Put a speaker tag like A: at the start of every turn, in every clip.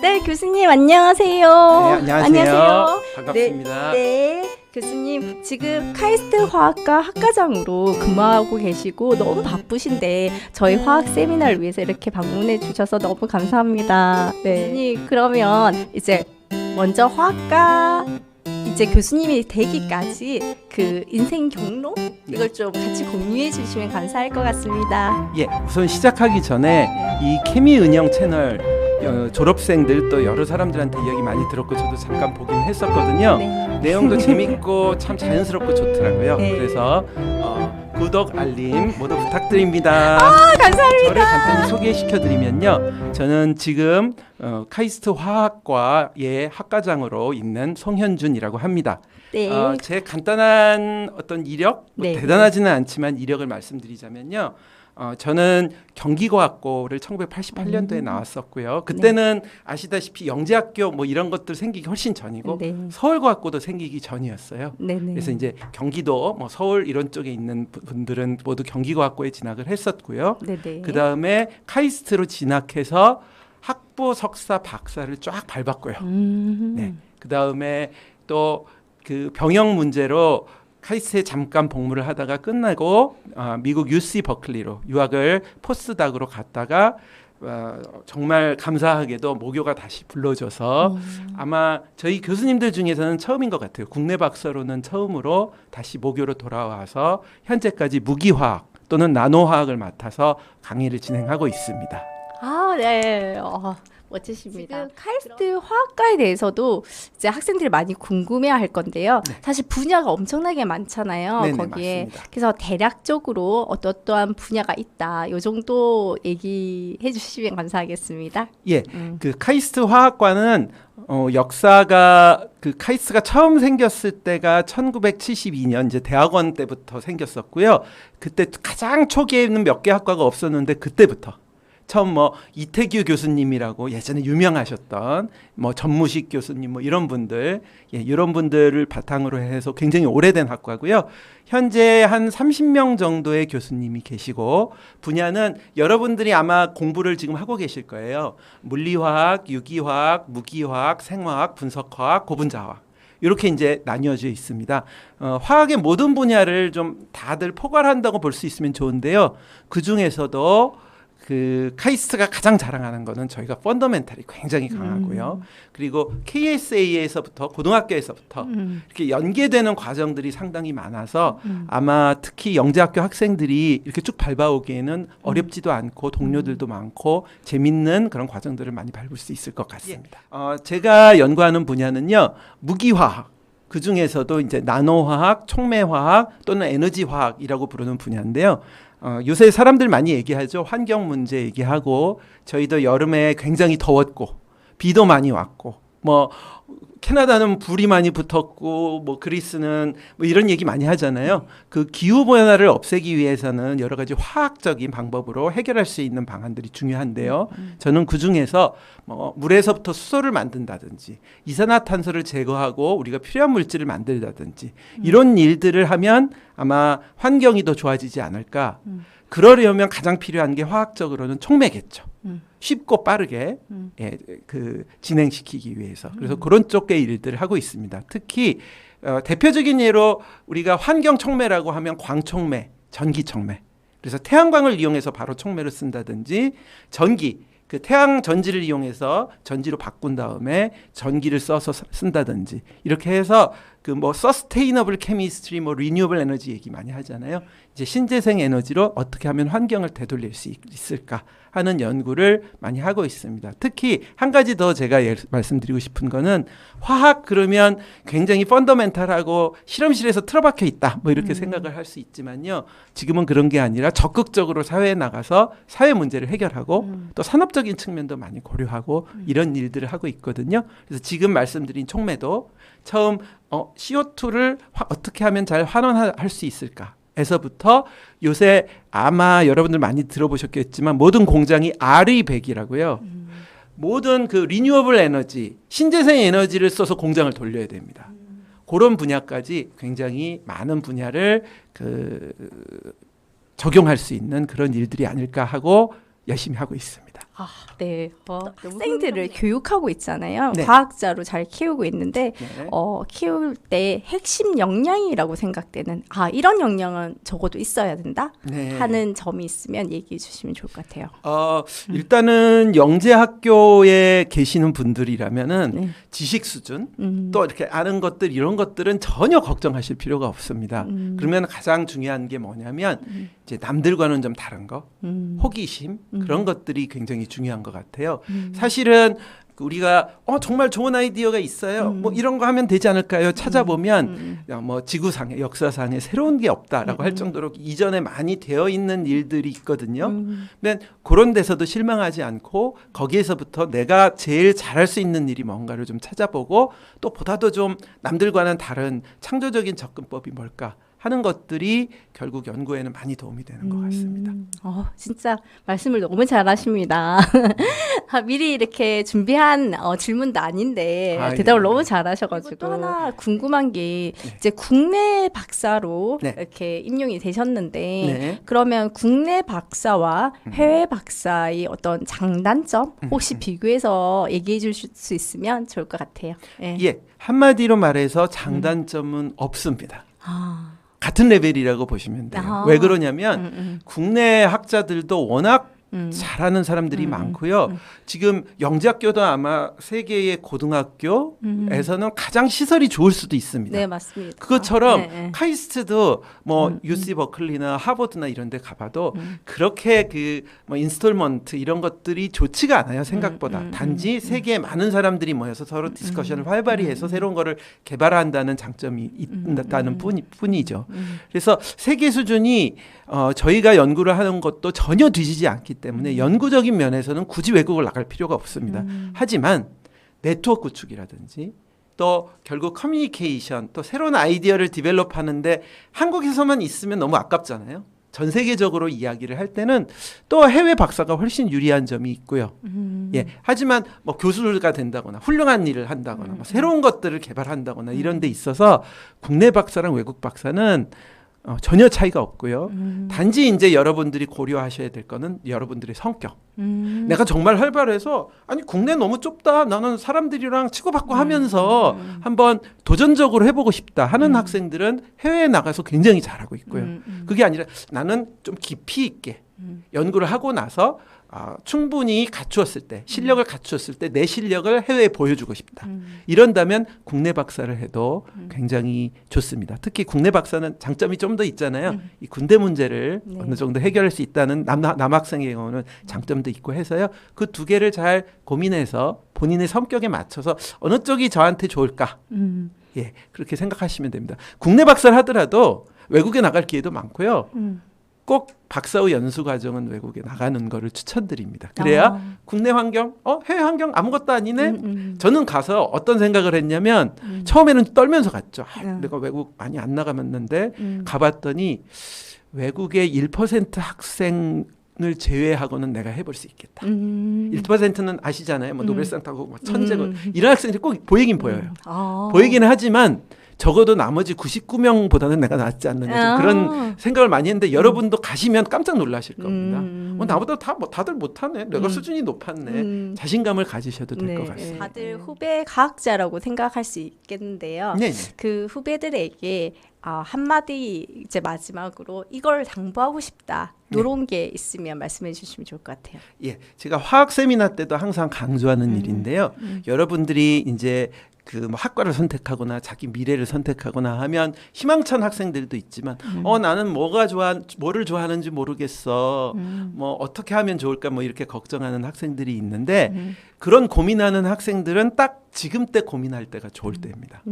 A: 네, 교수님 안녕하세요.
B: 네, 안녕하세요. 반갑습니다.
A: 네, 교수님 지금 카이스트 화학과 학과장으로 근무하고 계시고 너무 바쁘신데 저희 화학 세미나를 위해서 이렇게 방문해 주셔서 너무 감사합니다. 네, 교수님 그러면 이제 먼저 화학과 이제 교수님이 되기까지 그 인생 경로 이걸 좀 같이 공유해 주시면 감사할 것 같습니다.
B: 예, 우선 시작하기 전에 이 케미 은영 채널 졸업생들 또 여러 사람들한테 이야기 많이 들었고 저도 잠깐 보긴 했었거든요.
A: 네.
B: 내용도 재밌고 참 자연스럽고 좋더라고요.
A: 네.
B: 그래서 구독, 알림 모두 부탁드립니다.
A: 감사합니다.
B: 저를 간단히 소개시켜드리면요. 저는 지금 카이스트 화학과의 학과장으로 있는 송현준이라고 합니다.
A: 네.
B: 제 간단한 어떤 이력,
A: 네.
B: 대단하지는 않지만 이력을 말씀드리자면요. 저는 경기과학고를 1988년도에 나왔었고요. 그때는 아시다시피 영재학교 뭐 이런 것들 생기기 훨씬 전이고
A: 네.
B: 서울과학고도 생기기 전이었어요.
A: 네네.
B: 그래서 이제 경기도 뭐 서울 이런 쪽에 있는 분들은 모두 경기과학고에 진학을 했었고요.
A: 네네.
B: 그 다음에 카이스트로 진학해서 학부, 석사, 박사를 쫙 밟았고요. 네. 그 다음에 또 그 병역 문제로 카이스트에 잠깐 복무를 하다가 끝나고 미국 UC 버클리로 유학을 포스닥으로 갔다가 정말 감사하게도 모교가 다시 불러줘서 아마 저희 교수님들 중에서는 처음인 것 같아요. 국내 박사로는 처음으로 다시 모교로 돌아와서 현재까지 무기화학 또는 나노화학을 맡아서 강의를 진행하고 있습니다.
A: 아, 네. 멋지십니다. 지금 카이스트 화학과에 대해서도 이제 학생들이 많이 궁금해할 건데요.
B: 네.
A: 사실 분야가 엄청나게 많잖아요.
B: 네네,
A: 거기에.
B: 맞습니다.
A: 그래서 대략적으로 어떠한 분야가 있다. 요 정도 얘기해 주시면 감사하겠습니다.
B: 예, 그 카이스트 화학과는 역사가 그 카이스트가 처음 생겼을 때가 1972년 이제 대학원 때부터 생겼었고요. 그때 가장 초기에는 몇 개 학과가 없었는데 그때부터 처음 뭐 이태규 교수님이라고 예전에 유명하셨던 뭐 전무식 교수님 뭐 이런 분들 이런 분들을 바탕으로 해서 굉장히 오래된 학과고요. 현재 한 30명 정도의 교수님이 계시고 분야는 여러분들이 아마 공부를 지금 하고 계실 거예요. 물리화학, 유기화학, 무기화학, 생화학, 분석화학, 고분자화학. 이렇게 이제 나뉘어져 있습니다. 화학의 모든 분야를 좀 다들 포괄한다고 볼 수 있으면 좋은데요. 그 중에서도 그 카이스트가 가장 자랑하는 거는 저희가 펀더멘탈이 굉장히 강하고요. 그리고 KSA에서부터 고등학교에서부터 이렇게 연계되는 과정들이 상당히 많아서 아마 특히 영재학교 학생들이 이렇게 쭉 밟아오기에는 어렵지도 않고 동료들도 많고 재밌는 그런 과정들을 많이 밟을 수 있을 것 같습니다. 제가 연구하는 분야는요. 무기화학. 그 중에서도 이제 나노화학, 촉매화학 또는 에너지화학이라고 부르는 분야인데요. 요새 사람들 많이 얘기하죠. 환경 문제 얘기하고 저희도 여름에 굉장히 더웠고 비도 많이 왔고 뭐 캐나다는 불이 많이 붙었고 뭐 그리스는 뭐 이런 얘기 많이 하잖아요. 그 기후 변화를 없애기 위해서는 여러 가지 화학적인 방법으로 해결할 수 있는 방안들이 중요한데요. 저는 그 중에서 뭐 물에서부터 수소를 만든다든지 이산화탄소를 제거하고 우리가 필요한 물질을 만들다든지 이런 일들을 하면 아마 환경이 더 좋아지지 않을까. 그러려면 가장 필요한 게 화학적으로는 촉매겠죠. 쉽고 빠르게 그 진행시키기 위해서. 그래서 그런 쪽의 일들을 하고 있습니다. 특히 대표적인 예로 우리가 환경 촉매라고 하면 광촉매, 전기 촉매. 그래서 태양광을 이용해서 바로 촉매를 쓴다든지 전기, 그 태양 전지를 이용해서 전지로 바꾼 다음에 전기를 써서 쓴다든지 이렇게 해서 그 뭐 서스테이너블 케미스트리 뭐 리뉴어블 에너지 얘기 많이 하잖아요. 이제 신재생 에너지로 어떻게 하면 환경을 되돌릴 수 있을까 하는 연구를 많이 하고 있습니다. 특히 한 가지 더 제가 말씀드리고 싶은 거는 화학 그러면 굉장히 펀더멘탈하고 실험실에서 틀어박혀 있다 뭐 이렇게 생각을 할 수 있지만요. 지금은 그런 게 아니라 적극적으로 사회에 나가서 사회 문제를 해결하고 또 산업적인 측면도 많이 고려하고 이런 일들을 하고 있거든요. 그래서 지금 말씀드린 촉매도 처음 CO2를 어떻게 하면 잘 환원할 수 있을까? 에서부터 요새 아마 여러분들 많이 들어보셨겠지만 모든 공장이 RE100이라고요. 모든 그 리뉴어블 에너지, 신재생 에너지를 써서 공장을 돌려야 됩니다. 그런 분야까지 굉장히 많은 분야를 적용할 수 있는 그런 일들이 아닐까 하고 열심히 하고 있습니다.
A: 네. 학생들을 교육하고 있잖아요.
B: 네.
A: 과학자로 잘 키우고 있는데
B: 네.
A: 키울 때 핵심 역량이라고 생각되는 이런 역량은 적어도 있어야 된다
B: 네.
A: 하는 점이 있으면 얘기해 주시면 좋을 것 같아요.
B: 일단은 영재 학교에 계시는 분들이라면은
A: 네.
B: 지식 수준 또 이렇게 아는 것들 이런 것들은 전혀 걱정하실 필요가 없습니다. 그러면 가장 중요한 게 뭐냐면 이제 남들과는 좀 다른 거, 호기심 그런 것들이 굉장히 중요한 것 같아요. 사실은 우리가 정말 좋은 아이디어가 있어요. 뭐 이런 거 하면 되지 않을까요? 찾아보면 뭐 지구상에 역사상에 새로운 게 없다라고 할 정도로 이전에 많이 되어 있는 일들이 있거든요. 근데 그런 데서도 실망하지 않고 거기에서부터 내가 제일 잘할 수 있는 일이 뭔가를 좀 찾아보고 또 보다도 좀 남들과는 다른 창조적인 접근법이 뭘까 하는 것들이 결국 연구에는 많이 도움이 되는 것 같습니다.
A: 진짜 말씀을 너무 잘하십니다. 미리 이렇게 준비한 질문도 아닌데 대답을 너무 잘하셔가지고 또 하나 궁금한 게 이제 국내 박사로 이렇게 임용이 되셨는데 그러면 국내 박사와 해외 박사의 어떤 장단점 혹시 비교해서 얘기해 주실 수 있으면 좋을 것 같아요.
B: 예, 한마디로 말해서 장단점은 없습니다. 같은 레벨이라고 보시면 돼요. 왜 그러냐면 국내 학자들도 워낙 잘하는 사람들이 많고요. 지금 영재학교도 아마 세계의 고등학교에서는 가장 시설이 좋을 수도 있습니다.
A: 네, 맞습니다.
B: 그것처럼 카이스트도 뭐 UC 버클리나 하버드나 이런 데 가봐도 그렇게 뭐 인스톨먼트 이런 것들이 좋지가 않아요. 생각보다. 단지 세계에 많은 사람들이 모여서 서로 디스커션을 활발히 해서 새로운 거를 개발한다는 장점이 있다는 뿐이죠. 그래서 세계 수준이 저희가 연구를 하는 것도 전혀 뒤지지 않기 때문에 연구적인 면에서는 굳이 외국을 나갈 필요가 없습니다. 하지만 네트워크 구축이라든지 또 결국 커뮤니케이션 또 새로운 아이디어를 디벨롭하는데 한국에서만 있으면 너무 아깝잖아요. 전 세계적으로 이야기를 할 때는 또 해외 박사가 훨씬 유리한 점이 있고요. 예, 하지만 뭐 교수가 된다거나 훌륭한 일을 한다거나 뭐 새로운 것들을 개발한다거나 이런 데 있어서 국내 박사랑 외국 박사는 전혀 차이가 없고요. 단지 이제 여러분들이 고려하셔야 될 거는 여러분들의 성격. 내가 정말 활발해서 국내 너무 좁다. 나는 사람들이랑 치고받고 하면서 한번 도전적으로 해보고 싶다 하는 학생들은 해외에 나가서 굉장히 잘하고 있고요. 그게 아니라 나는 좀 깊이 있게 연구를 하고 나서 충분히 갖추었을 때 실력을 갖추었을 때 내 실력을 해외에 보여주고 싶다. 이런다면 국내 박사를 해도 굉장히 좋습니다. 특히 국내 박사는 장점이 좀 더 있잖아요. 이 군대 문제를 어느 정도 해결할 수 있다는 남학생의 경우는 장점도 있고 해서요. 그 두 개를 잘 고민해서 본인의 성격에 맞춰서 어느 쪽이 저한테 좋을까? 예, 그렇게 생각하시면 됩니다. 국내 박사를 하더라도 외국에 나갈 기회도 많고요. 꼭 박사 후 연수 과정은 외국에 나가는 거를 추천드립니다. 그래야 국내 환경, 해외 환경 아무것도 아니네. 저는 가서 어떤 생각을 했냐면 처음에는 떨면서 갔죠. 내가 외국 많이 안 나가봤는데 가봤더니 외국의 1% 학생을 제외하고는 내가 해볼 수 있겠다. 1%는 아시잖아요. 뭐 노벨상 타고 뭐 천재고 이런 학생들이 꼭 보이긴 보여요. 보이기는 하지만 적어도 나머지 99명보다는 내가 낫지 않느냐 그런 생각을 많이 했는데 여러분도 가시면 깜짝 놀라실 겁니다. 나보다 다들 못하네. 내가 수준이 높았네. 자신감을 가지셔도 될 것 같습니다.
A: 다들 후배 과학자라고 생각할 수 있겠는데요. 그 후배들에게 한마디 이제 마지막으로 이걸 당부하고 싶다. 이런 게 있으면 말씀해 주시면 좋을 것 같아요.
B: 예, 제가 화학 세미나 때도 항상 강조하는 일인데요. 여러분들이 이제 뭐 학과를 선택하거나 자기 미래를 선택하거나 하면 희망찬 학생들도 있지만 나는 뭐를 좋아하는지 모르겠어. 뭐 어떻게 하면 좋을까 뭐 이렇게 걱정하는 학생들이 있는데 그런 고민하는 학생들은 딱 지금 때 고민할 때가 좋을 때입니다.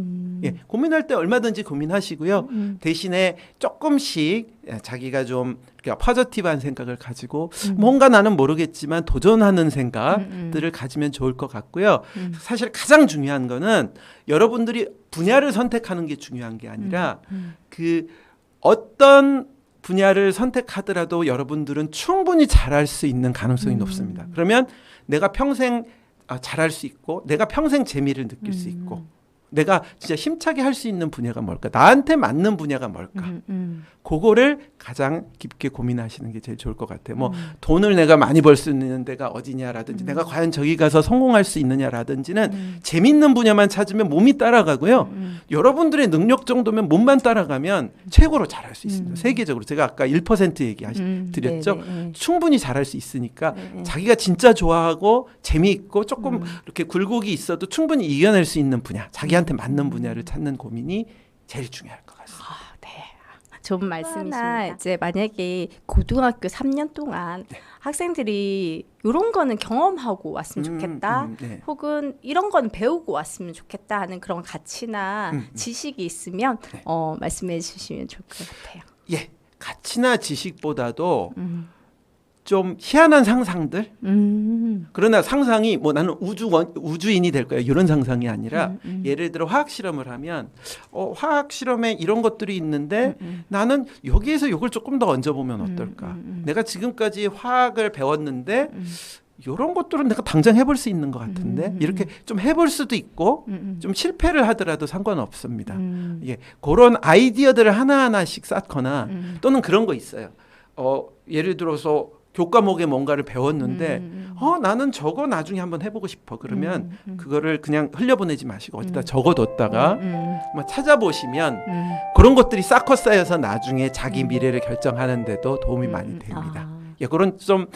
B: 예, 고민할 때 얼마든지 고민하시고요. 대신에 조금씩 자기가 좀 포지티브한 생각을 가지고 뭔가 나는 모르겠지만 도전하는 생각들을 가지면 좋을 것 같고요. 사실 가장 중요한 거는 여러분들이 분야를 선택하는 게 중요한 게 아니라 그 어떤 분야를 선택하더라도 여러분들은 충분히 잘할 수 있는 가능성이 높습니다. 그러면 내가 평생 잘할 수 있고 내가 평생 재미를 느낄 수 있고 내가 진짜 힘차게 할 수 있는 분야가 뭘까? 나한테 맞는 분야가 뭘까? 그거를 가장 깊게 고민하시는 게 제일 좋을 것 같아요. 뭐 돈을 내가 많이 벌 수 있는 데가 어디냐라든지 내가 과연 저기 가서 성공할 수 있느냐라든지는 재밌는 분야만 찾으면 몸이 따라가고요. 여러분들의 능력 정도면 몸만 따라가면 최고로 잘할 수 있습니다. 세계적으로 제가 아까 1% 드렸죠. 충분히 잘할 수 있으니까 자기가 진짜 좋아하고 재미있고 조금 이렇게 굴곡이 있어도 충분히 이겨낼 수 있는 분야, 자기한테 맞는 분야를 찾는 고민이 제일 중요할 것 같습니다.
A: 좋은 말씀이십니다. 이제 만약에 고등학교 3년 동안 학생들이 이런 거는 경험하고 왔으면 좋겠다. 혹은 이런 건 배우고 왔으면 좋겠다 하는 그런 가치나 지식이 있으면 말씀해 주시면 좋을 것 같아요.
B: 예, 가치나 지식보다도 좀 희한한 상상들. 그러나 상상이 뭐 나는 우주인이 될 거야 이런 상상이 아니라 예를 들어 화학 실험을 하면 화학 실험에 이런 것들이 있는데 나는 여기에서 이걸 조금 더 얹어보면 어떨까? 내가 지금까지 화학을 배웠는데 이런 것들은 내가 당장 해볼 수 있는 것 같은데 이렇게 좀 해볼 수도 있고 좀 실패를 하더라도 상관없습니다. 예, 그런 아이디어들을 하나하나씩 쌓거나 또는 그런 거 있어요. 예를 들어서 교과목에 뭔가를 배웠는데 나는 저거 나중에 한번 해보고 싶어. 그러면 그거를 그냥 흘려보내지 마시고 어디다 적어뒀다가 뭐 찾아보시면 그런 것들이 쌓고 쌓여서 나중에 자기 미래를 결정하는 데도 도움이 많이 됩니다. 예, 그런 좀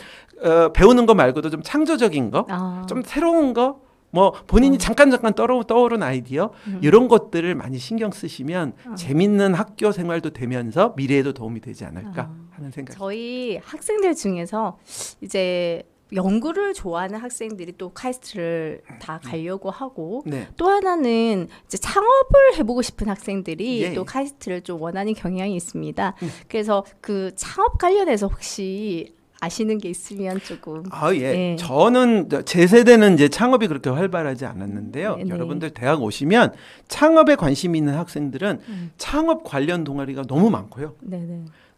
B: 배우는 거 말고도 좀 창조적인 거, 좀 새로운 거, 뭐 본인이 잠깐 떠오른 아이디어 이런 것들을 많이 신경 쓰시면 재밌는 학교 생활도 되면서 미래에도 도움이 되지 않을까 하는 생각이
A: 저희 학생들 중에서 이제 연구를 좋아하는 학생들이 또 카이스트를 다 가려고 하고 또 하나는 이제 창업을 해보고 싶은 학생들이 또 카이스트를 좀 원하는 경향이 있습니다. 그래서 그 창업 관련해서 혹시 아시는 게 있으면 조금.
B: 저는 제 세대는 이제 창업이 그렇게 활발하지 않았는데요. 여러분들 대학 오시면 창업에 관심 있는 학생들은 창업 관련 동아리가 너무 많고요.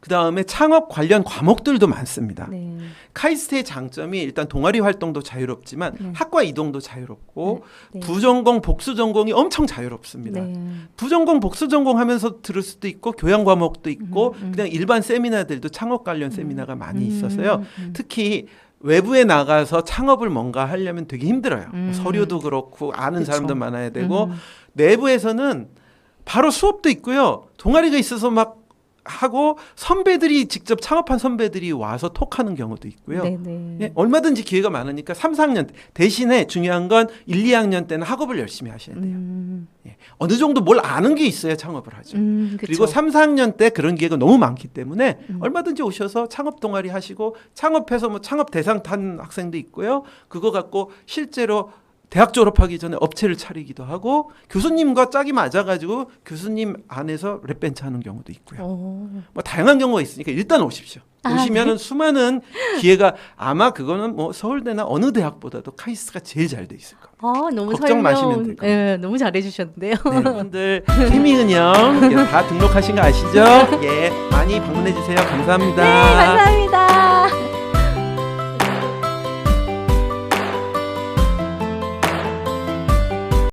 B: 그 다음에 창업 관련 과목들도 많습니다. 카이스트의 장점이 일단 동아리 활동도 자유롭지만 학과 이동도 자유롭고 부전공, 복수전공이 엄청 자유롭습니다. 부전공, 복수전공 하면서 들을 수도 있고 교양 과목도 있고 그냥 일반 세미나들도 창업 관련 세미나가 많이 있어서요. 특히 외부에 나가서 창업을 뭔가 하려면 되게 힘들어요. 서류도 그렇고 아는 사람도 많아야 되고 내부에서는 바로 수업도 있고요. 동아리가 있어서 막 하고 선배들이 직접 창업한 선배들이 와서 톡하는 경우도 있고요. 예, 얼마든지 기회가 많으니까 3, 4학년 대신에 중요한 건 1, 2학년 때는 학업을 열심히 하셔야 돼요. 예, 어느 정도 뭘 아는 게 있어야 창업을 하죠. 그리고 3, 4학년 때 그런 기회가 너무 많기 때문에 얼마든지 오셔서 창업 동아리 하시고 창업해서 뭐 창업 대상 탄 학생도 있고요. 그거 갖고 실제로 대학 졸업하기 전에 업체를 차리기도 하고 교수님과 짝이 맞아가지고 교수님 안에서 랩벤치 하는 경우도 있고요. 뭐 다양한 경우가 있으니까 일단 오십시오. 오시면은 수많은 기회가 아마 그거는 뭐 서울대나 어느 대학보다도 카이스트가 제일 잘 돼 있을 겁니다.
A: 너무
B: 걱정 마시면 될 겁니다.
A: 너무 잘해주셨는데요.
B: 여러분들 케미은영 다 등록하신 거 아시죠? 예, 많이 방문해 주세요. 감사합니다.
A: 감사합니다.